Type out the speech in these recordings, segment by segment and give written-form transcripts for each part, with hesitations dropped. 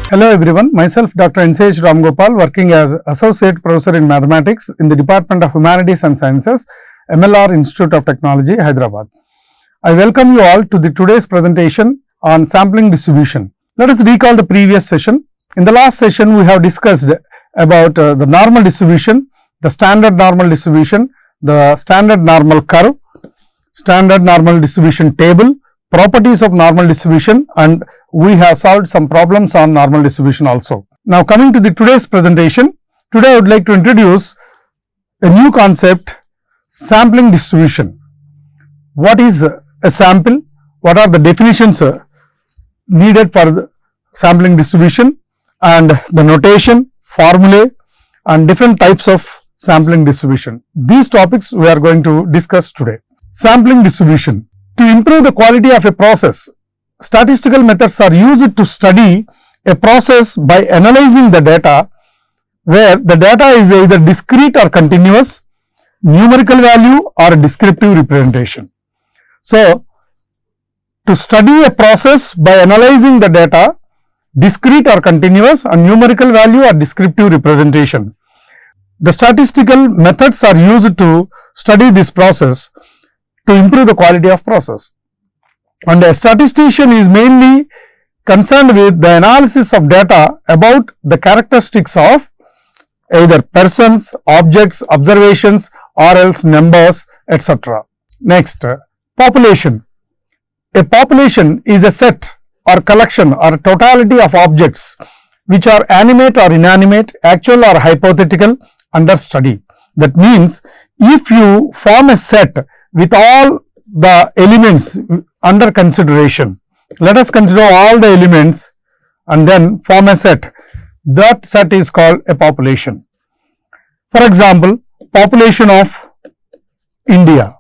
Hello everyone, myself Dr. Ramgopal, working as Associate Professor in Mathematics in the Department of Humanities and Sciences, MLR Institute of Technology, Hyderabad. I welcome you all to today's presentation on sampling distribution. Let us recall the previous session. In the last session, we have discussed about the normal distribution, the standard normal distribution, the standard normal curve, standard normal distribution table, properties of normal distribution, and we have solved some problems on normal distribution also. Now coming to today's presentation, today I would like to introduce a new concept, sampling distribution. What is a sample? What are the definitions needed for the sampling distribution, and the notation, formulae, and different types of sampling distribution. These topics we are going to discuss today. Sampling distribution. To improve the quality of a process, statistical methods are used to study a process by analyzing the data, where the data is either discrete or continuous, numerical value or descriptive representation. So, to study a process by analyzing the data, discrete or continuous, and numerical value or descriptive representation. The statistical methods are used to study this process to improve the quality of process. And a statistician is mainly concerned with the analysis of data about the characteristics of either persons, objects, observations, or else numbers, etc. Next, population. A population is a set or collection or totality of objects which are animate or inanimate, actual or hypothetical, under study. That means, if you form a set with all the elements under consideration, let us consider all the elements and then form a set. That set is called a population. For example, population of India,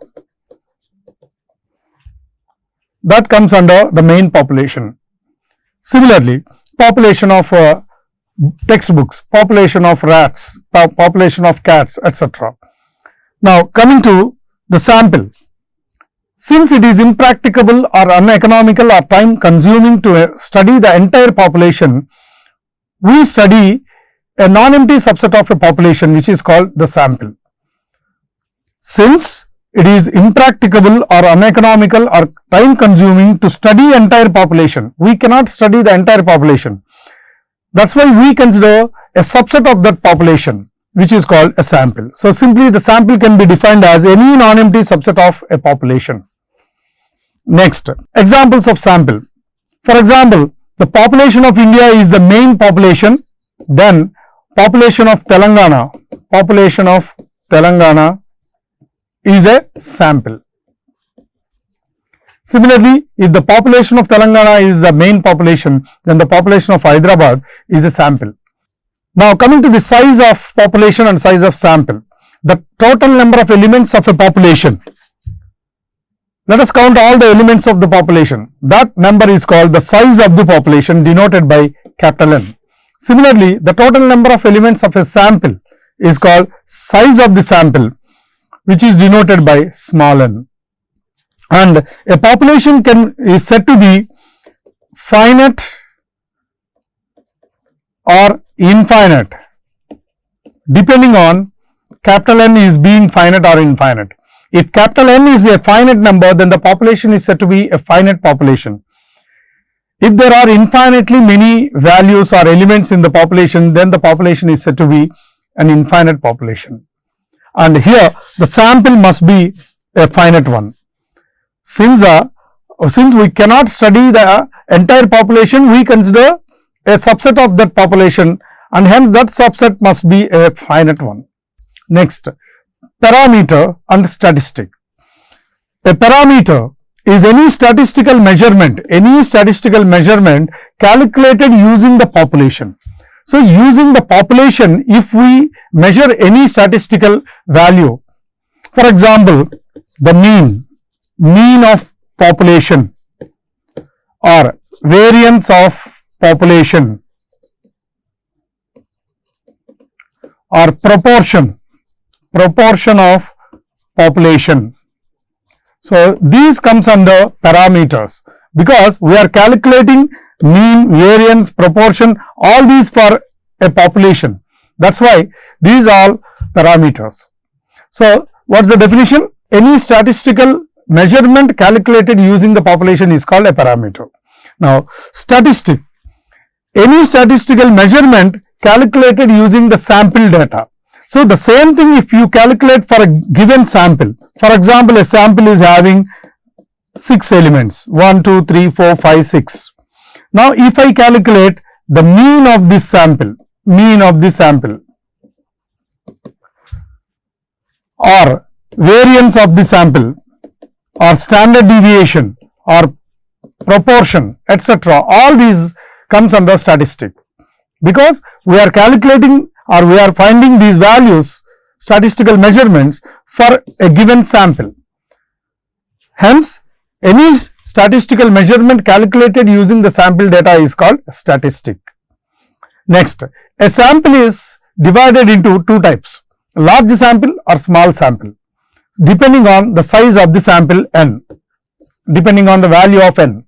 that comes under the main population. Similarly, population of textbooks, population of rats, population of cats, etc. Now, coming to the sample. Since it is impracticable or uneconomical or time consuming to study the entire population, we study a non-empty subset of a population which is called the sample. Since it is impracticable or uneconomical or time consuming to study entire population, we cannot study the entire population. That's why we consider a subset of that population, which is called a sample. So, simply the sample can be defined as any non-empty subset of a population. Next, examples of sample. For example, the population of India is the main population, then population of Telangana is a sample. Similarly, if the population of Telangana is the main population, then the population of Hyderabad is a sample. Now, coming to the size of population and size of sample, the total number of elements of a population. Let us count all the elements of the population. That number is called the size of the population, denoted by capital N. Similarly, the total number of elements of a sample is called size of the sample, which is denoted by small n. And a population is said to be finite or infinite, depending on capital N is being finite or infinite. If capital N is a finite number, then the population is said to be a finite population. If there are infinitely many values or elements in the population, then the population is said to be an infinite population. And here the sample must be a finite one. Since we cannot study the entire population, we consider a subset of that population, and hence that subset must be a finite one. Next, parameter and statistic. A parameter is any statistical measurement calculated using the population. So, using the population, if we measure any statistical value, for example, the mean of population or variance of population or proportion of population. So, these comes under parameters. because we are calculating mean, variance, proportion, all these for a population. That's why these are parameters. So, what's the definition? Any statistical measurement calculated using the population is called a parameter. Now, statistic. Any statistical measurement calculated using the sample data. So, the same thing if you calculate for a given sample. For example, a sample is having 6 elements, 1, 2, 3, 4, 5, 6. Now, if I calculate the mean of this sample, or variance of the sample, or standard deviation, or proportion, etc., all these comes under statistic, because we are calculating or we are finding these values, statistical measurements for a given sample. Hence, any statistical measurement calculated using the sample data is called statistic. Next, a sample is divided into two types, large sample or small sample, depending on the size of the sample n, depending on the value of n.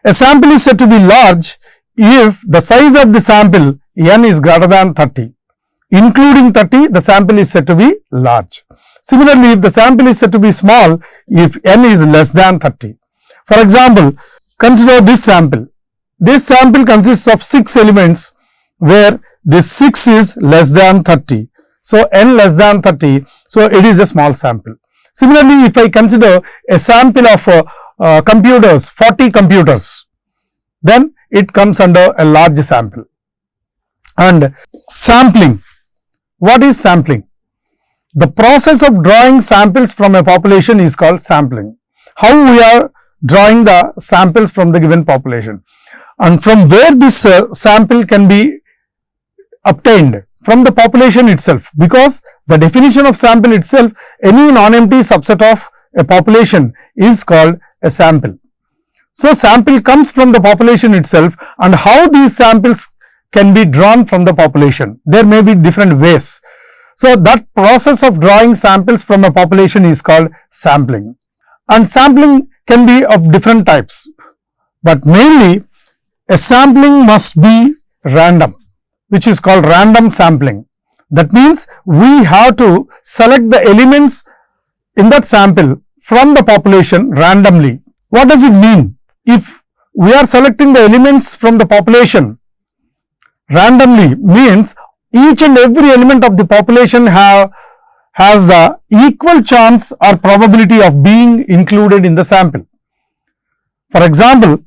A sample is said to be large if the size of the sample n is greater than 30. Including 30, the sample is said to be large. Similarly, if the sample is said to be small if n is less than 30. For example, consider this sample. This sample consists of 6 elements where this 6 is less than 30. So, n less than 30, so it is a small sample. Similarly, if I consider a sample of computers, 40 computers, then it comes under a large sample. And sampling. What is sampling? The process of drawing samples from a population is called sampling. How we are drawing the samples from the given population, and from where this sample can be obtained? From the population itself, because the definition of sample itself, any non-empty subset of a population is called a sample. So, sample comes from the population itself, and how these samples can be drawn from the population, there may be different ways. So, that process of drawing samples from a population is called sampling, and sampling can be of different types, but mainly a sampling must be random, which is called random sampling. That means we have to select the elements in that sample from the population randomly. What does it mean? If we are selecting the elements from the population randomly, means each and every element of the population has the equal chance or probability of being included in the sample. For example,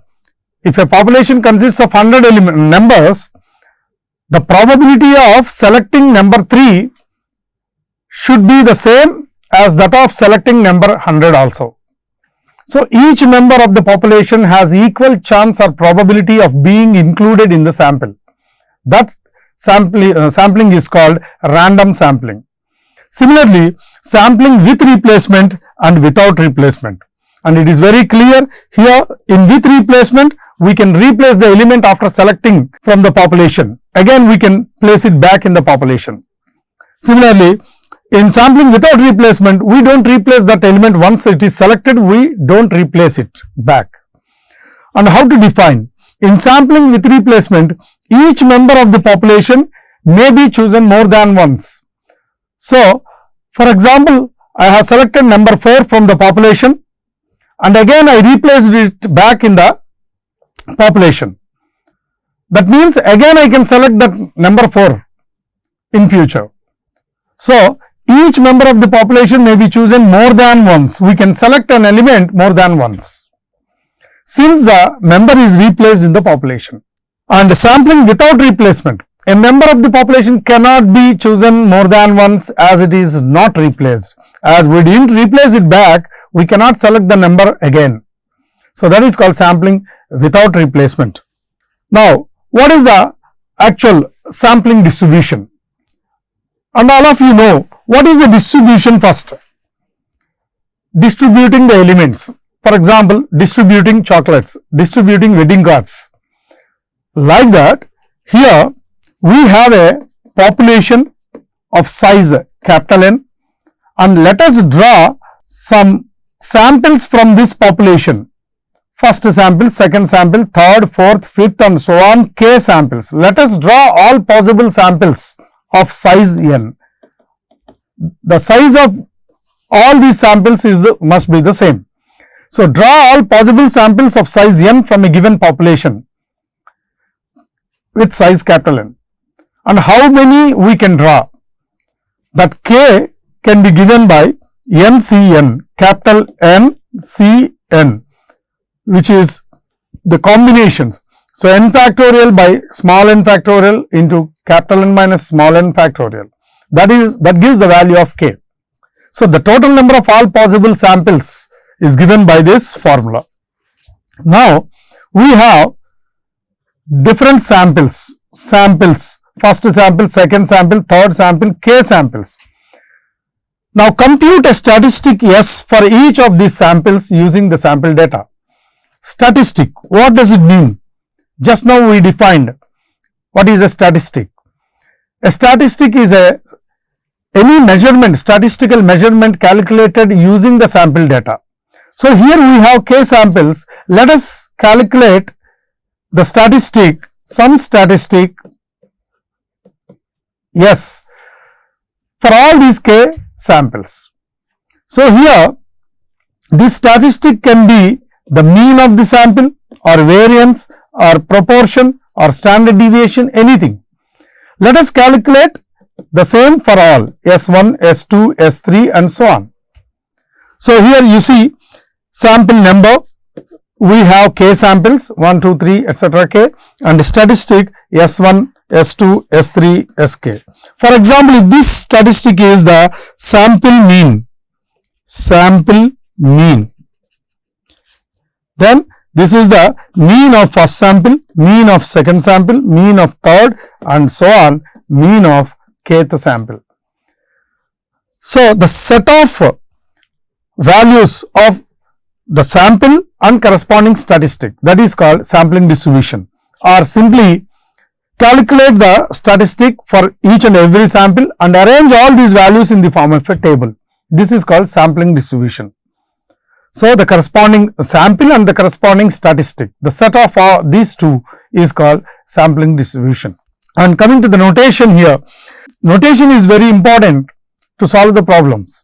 if a population consists of 100 numbers, the probability of selecting number 3 should be the same as that of selecting number 100 also. So, each member of the population has equal chance or probability of being included in the sample. That sampling is called random sampling. Similarly, sampling with replacement and without replacement. And it is very clear here, in with replacement, we can replace the element after selecting from the population. Again, we can place it back in the population. Similarly, in sampling without replacement, we don't replace that element once it is selected, we don't replace it back. And how to define? In sampling with replacement, each member of the population may be chosen more than once. So, for example, I have selected number 4 from the population, and again I replaced it back in the population. That means again I can select that number 4 in future. So, each member of the population may be chosen more than once. We can select an element more than once, since the member is replaced in the population. And sampling without replacement, a member of the population cannot be chosen more than once as it is not replaced. As we didn't replace it back, we cannot select the number again. So, that is called sampling without replacement. Now, what is the actual sampling distribution? And all of you know, what is the distribution first? Distributing the elements. For example, distributing chocolates, distributing wedding cards. Like that, here we have a population of size capital N, and let us draw some samples from this population. first sample, second sample, third, fourth, fifth and so on, k samples. Let us draw all possible samples of size n. The size of all these samples must be the same. So, draw all possible samples of size n from a given population with size capital N. And how many we can draw? That k can be given by NCN, capital NCN, which is the combinations. So, n factorial by small n factorial into capital N minus small n factorial. That gives the value of k. So, the total number of all possible samples is given by this formula. Now, we have different samples, first sample, second sample, third sample, k samples. Now, compute a statistic S for each of these samples using the sample data. Statistic, what does it mean? Just now we defined what is a statistic. A statistic is any measurement, statistical measurement calculated using the sample data. So, here we have k samples. Let us calculate the statistic, some statistic S for all these k samples. So, here this statistic can be the mean of the sample or variance or proportion or standard deviation, anything. Let us calculate the same for all S1, S2, S3 and so on. So, here you see sample number, we have k samples 1, 2, 3 etc. k and statistic S1, S2, S3, Sk. For example, if this statistic is the sample mean, then this is the mean of first sample, mean of second sample, mean of third and so on, mean of kth sample. So, the set of values of the sample and corresponding statistic, that is called sampling distribution, or simply calculate the statistic for each and every sample and arrange all these values in the form of a table. This is called sampling distribution. So, the corresponding sample and the corresponding statistic, the set of these two is called sampling distribution. And coming to the notation here, notation is very important to solve the problems.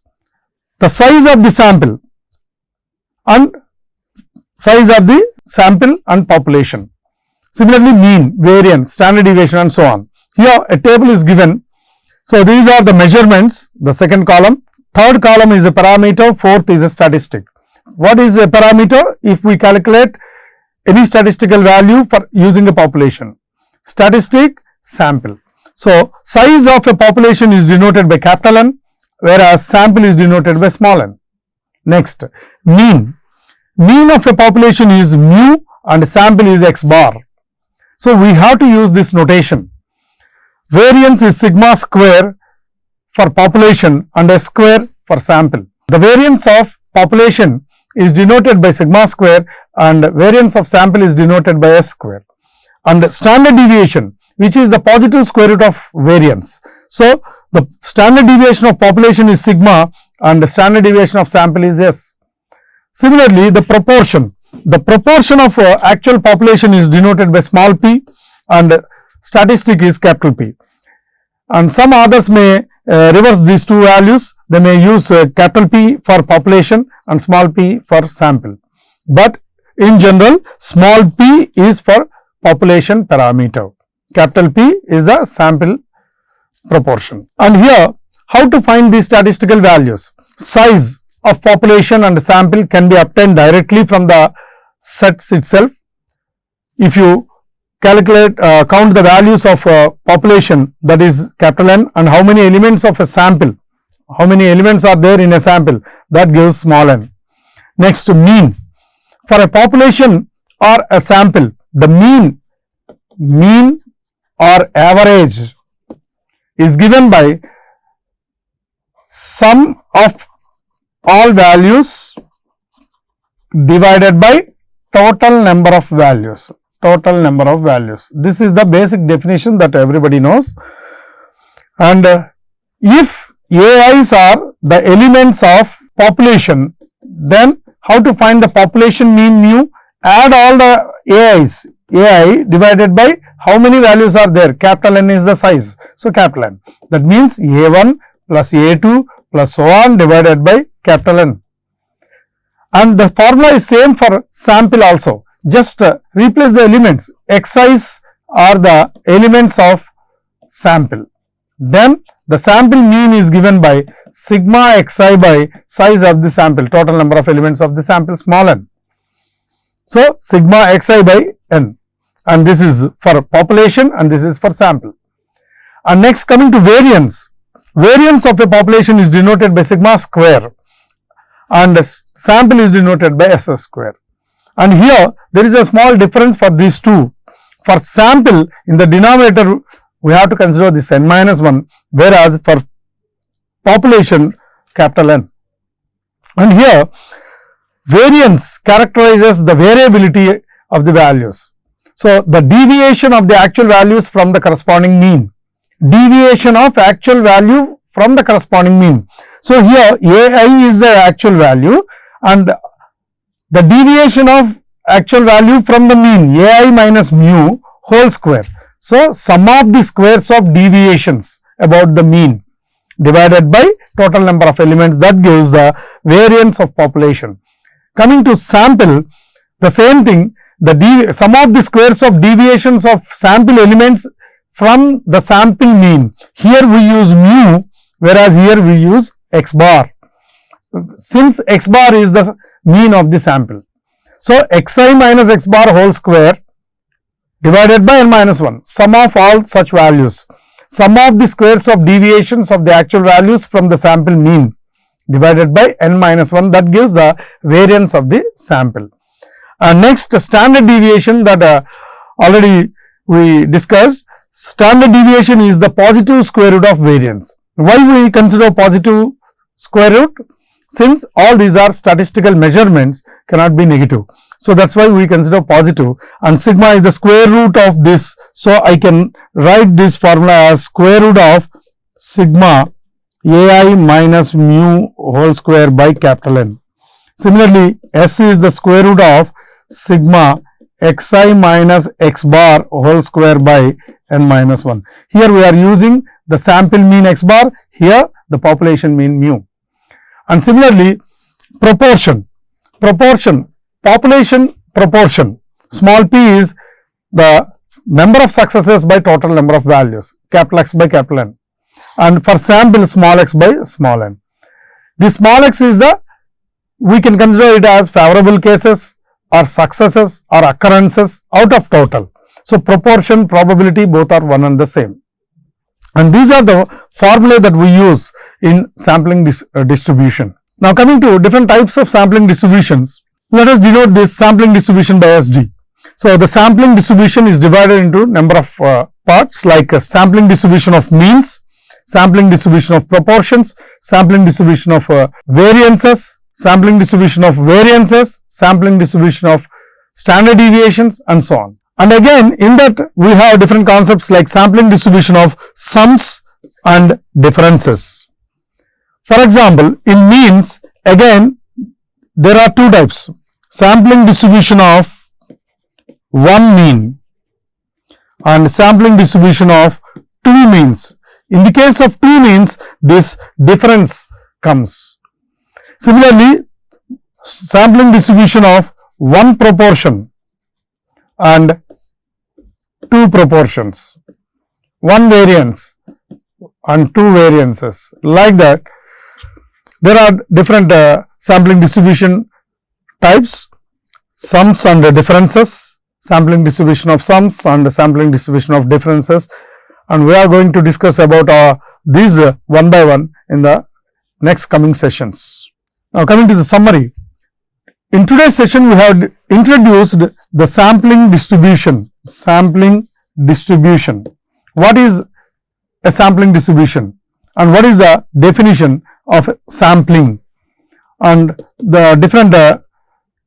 The size of the sample and size of the sample and population. Similarly, mean, variance, standard deviation and so on. Here a table is given. So, these are the measurements, the second column, third column is a parameter, fourth is a statistic. What is a parameter? If we calculate any statistical value for using a population. Statistic, sample. So, size of a population is denoted by capital N, whereas sample is denoted by small n. Next, mean. Mean of a population is mu and sample is x bar. So, we have to use this notation. Variance is sigma square for population and S square for sample. The variance of population is denoted by sigma square and variance of sample is denoted by S square. And standard deviation, which is the positive square root of variance. So, the standard deviation of population is sigma and the standard deviation of sample is S. Similarly, the proportion of actual population is denoted by small p and statistic is capital P. And some others may reverse these two values, they may use capital P for population and small p for sample. But in general, small p is for population parameter, capital P is the sample proportion. And here, how to find these statistical values? Size of population and sample can be obtained directly from the sets itself. If you calculate, count the values of population, that is capital N, and how many elements of a sample, how many elements are there in a sample, that gives small n. Next, mean. For a population or a sample, the mean or average is given by sum of all values divided by total number of values. This is the basic definition that everybody knows. And if AIs are the elements of population, then how to find the population mean mu, add all the AIs, AI divided by how many values are there, capital N is the size, so capital N, that means A1 plus A2 plus so on divided by capital N. And the formula is same for sample also, just replace the elements, Xi's are the elements of sample, then the sample mean is given by sigma xi by size of the sample, total number of elements of the sample, small n. So, sigma xi by n, and this is for population and this is for sample. And next, coming to variance, variance of a population is denoted by sigma square and sample is denoted by S square. And here there is a small difference for these two. For sample, in the denominator we have to consider this n minus 1, whereas for population capital N. And here variance characterizes the variability of the values. So, the deviation of the actual values from the corresponding mean, deviation of actual value from the corresponding mean. So, here AI is the actual value and the deviation of actual value from the mean, AI minus mu whole square. So, sum of the squares of deviations about the mean divided by total number of elements, that gives the variance of population. Coming to sample, the same thing, the sum of the squares of deviations of sample elements from the sample mean. Here we use mu, whereas here we use x bar, since x bar is the mean of the sample. So, xi minus x bar whole square divided by n minus 1, sum of all such values, sum of the squares of deviations of the actual values from the sample mean divided by n minus 1, that gives the variance of the sample. And next, standard deviation that already we discussed, standard deviation is the positive square root of variance. Why we consider positive square root? Since all these are statistical measurements, cannot be negative. So, that is why we consider positive, and sigma is the square root of this. So, I can write this formula as square root of sigma AI minus mu whole square by capital N. Similarly, S is the square root of sigma xi minus x bar whole square by n minus 1. Here we are using the sample mean x bar, here the population mean mu. And similarly, proportion, population proportion, small p is the number of successes by total number of values, capital X by capital N, and for sample small x by small n. This small x is the, we can consider it as favorable cases or successes or occurrences out of total. So, proportion, probability both are one and the same. And these are the formulae that we use in sampling distribution. Now, coming to different types of sampling distributions, let us denote this sampling distribution by SD. So, the sampling distribution is divided into number of parts, like a sampling distribution of means, sampling distribution of proportions, sampling distribution of variances, sampling distribution of variances, sampling distribution of standard deviations, and so on. And again, in that we have different concepts like sampling distribution of sums and differences. For example, in means, again there are two types, sampling distribution of one mean and sampling distribution of two means. In the case of two means, this difference comes. Similarly, sampling distribution of one proportion and two proportions, one variance and two variances, like that. There are different sampling distribution types, sums and differences, sampling distribution of sums and sampling distribution of differences, and we are going to discuss about these one by one in the next coming sessions. Now, coming to the summary, in today's session we have introduced the sampling distribution. What is a sampling distribution and what is the definition of sampling, and the different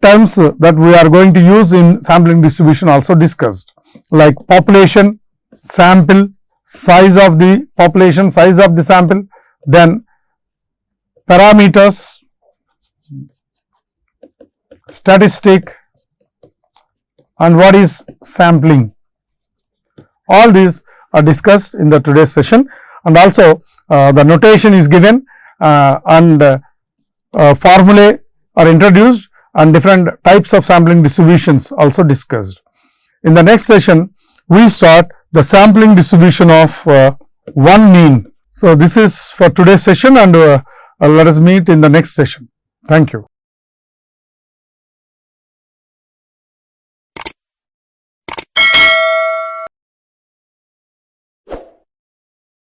terms that we are going to use in sampling distribution also discussed, like population, sample, size of the population, size of the sample, then parameters, statistic, and what is sampling. All these are discussed in the today's session, and also the notation is given and formulae are introduced and different types of sampling distributions also discussed. In the next session, we start the sampling distribution of one mean. So, this is for today's session, and let us meet in the next session. Thank you.